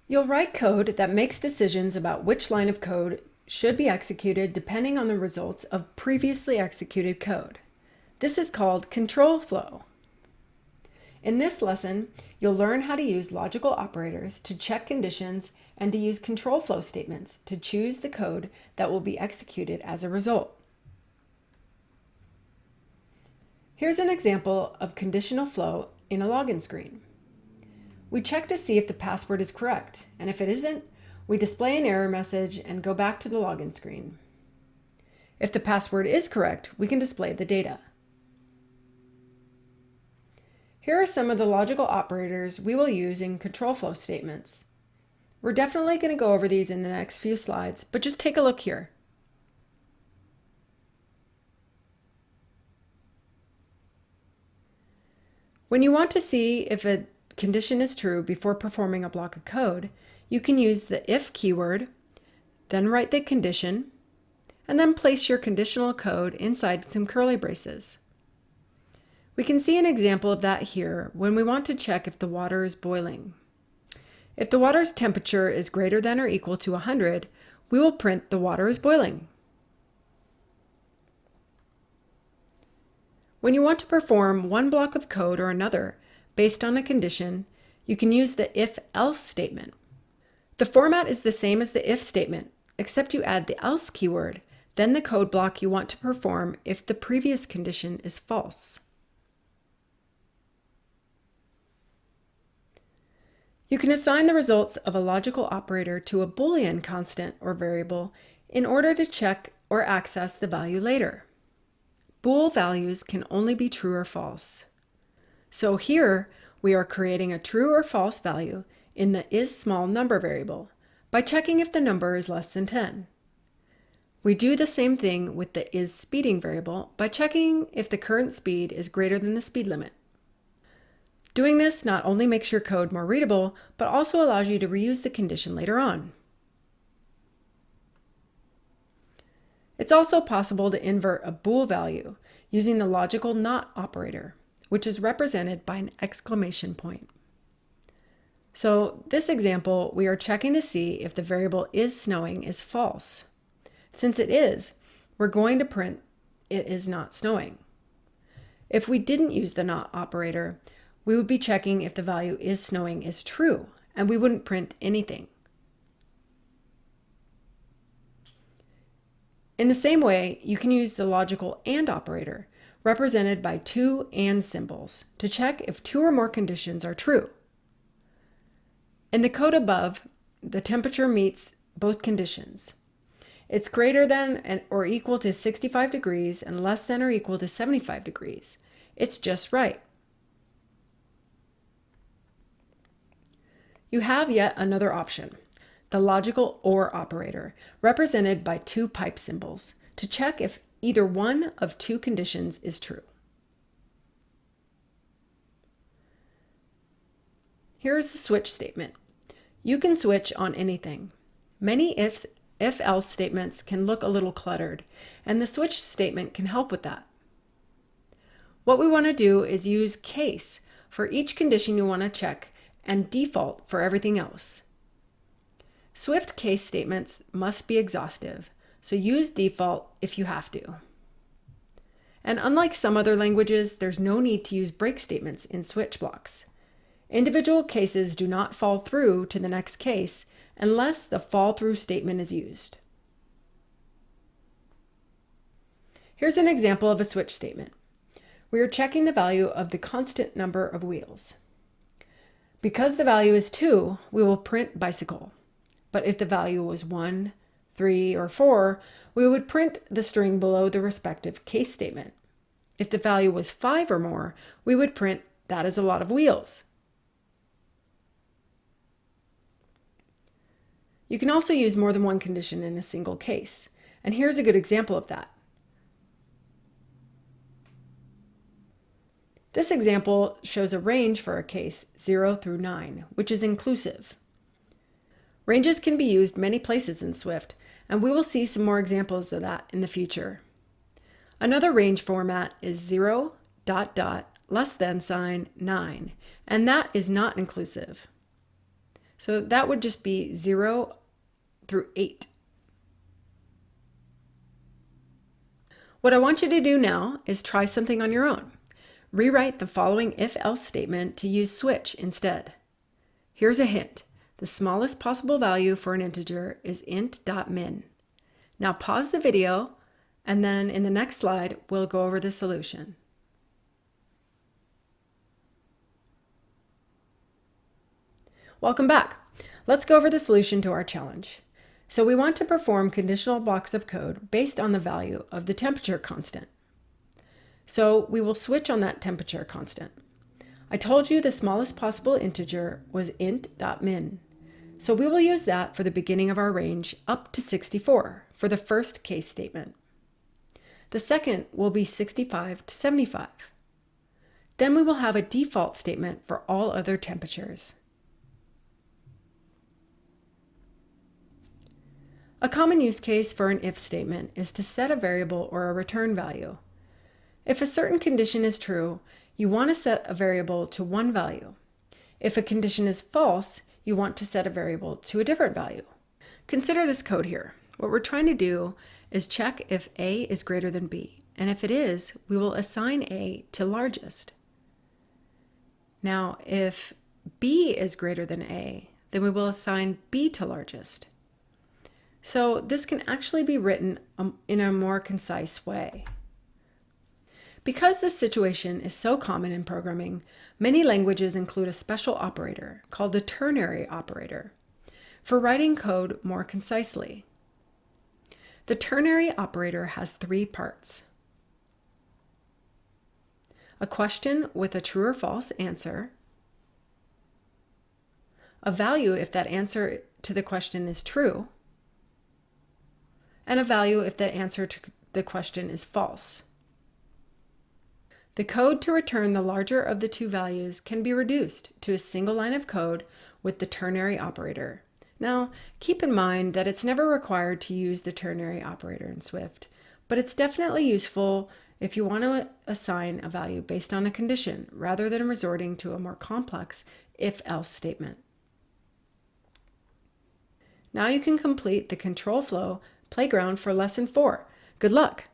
You'll write code that makes decisions about which line of code should be executed depending on the results of previously executed code. This is called control flow. In this lesson, you'll learn how to use logical operators to check conditions and to use control flow statements to choose the code that will be executed as a result. Here's an example of conditional flow in a login screen. We check to see if the password is correct, and if it isn't, we display an error message and go back to the login screen. If the password is correct, we can display the data. Here are some of the logical operators we will use in control flow statements. We're definitely going to go over these in the next few slides, but just take a look here. When you want to see if a condition is true before performing a block of code, you can use the if keyword, then write the condition, and then place your conditional code inside some curly braces. We can see an example of that here when we want to check if the water is boiling. If the water's temperature is greater than or equal to 100, we will print the water is boiling. When you want to perform one block of code or another based on a condition, you can use the if-else statement. The format is the same as the if statement, except you add the else keyword, then the code block you want to perform if the previous condition is false. You can assign the results of a logical operator to a Boolean constant or variable in order to check or access the value later. Bool values can only be true or false. So here we are creating a true or false value in the isSmallNumber variable by checking if the number is less than 10. We do the same thing with the isSpeeding variable by checking if the current speed is greater than the speed limit. Doing this not only makes your code more readable, but also allows you to reuse the condition later on. It's also possible to invert a bool value using the logical not operator, which is represented by an exclamation point. So this example, we are checking to see if the variable is snowing is false. Since it is, we're going to print it is not snowing. If we didn't use the not operator, we would be checking if the value is snowing is true, and we wouldn't print anything. In the same way, you can use the logical AND operator, represented by two AND symbols, to check if two or more conditions are true. In the code above, the temperature meets both conditions. It's greater than or equal to 65 degrees and less than or equal to 75 degrees. It's just right. You have yet another option, the logical OR operator, represented by two pipe symbols, to check if either one of two conditions is true. Here is the switch statement. You can switch on anything. Many if-else statements can look a little cluttered, and the switch statement can help with that. What we want to do is use case for each condition you want to check and default for everything else. Swift case statements must be exhaustive, so use default if you have to. And unlike some other languages, there's no need to use break statements in switch blocks. Individual cases do not fall through to the next case unless the fall through statement is used. Here's an example of a switch statement. We are checking the value of the constant number of wheels. Because the value is 2, we will print bicycle. But if the value was 1, 3, or 4, we would print the string below the respective case statement. If the value was 5 or more, we would print that is a lot of wheels. You can also use more than one condition in a single case, and here's a good example of that. This example shows a range for a case 0 through 9, which is inclusive. Ranges can be used many places in Swift, and we will see some more examples of that in the future. Another range format is 0, ... less than sign 9, and that is not inclusive. So that would just be 0 through 8. What I want you to do now is try something on your own. Rewrite the following if-else statement to use switch instead. Here's a hint. The smallest possible value for an integer is int.min. Now pause the video, and then in the next slide, we'll go over the solution. Welcome back. Let's go over the solution to our challenge. So we want to perform conditional blocks of code based on the value of the temperature constant. So we will switch on that temperature constant. I told you the smallest possible integer was int.min. So we will use that for the beginning of our range up to 64 for the first case statement. The second will be 65 to 75. Then we will have a default statement for all other temperatures. A common use case for an if statement is to set a variable or a return value. If a certain condition is true, you want to set a variable to one value. If a condition is false, you want to set a variable to a different value. Consider this code here. What we're trying to do is check if A is greater than B, and if it is, we will assign A to largest. Now, if B is greater than A, then we will assign B to largest. So this can actually be written in a more concise way. Because this situation is so common in programming, many languages include a special operator called the ternary operator for writing code more concisely. The ternary operator has 3 parts: a question with a true or false answer, a value if that answer to the question is true, and a value if that answer to the question is false. The code to return the larger of the 2 values can be reduced to a single line of code with the ternary operator. Now, keep in mind that it's never required to use the ternary operator in Swift, but it's definitely useful if you want to assign a value based on a condition rather than resorting to a more complex if-else statement. Now you can complete the control flow playground for lesson 4. Good luck!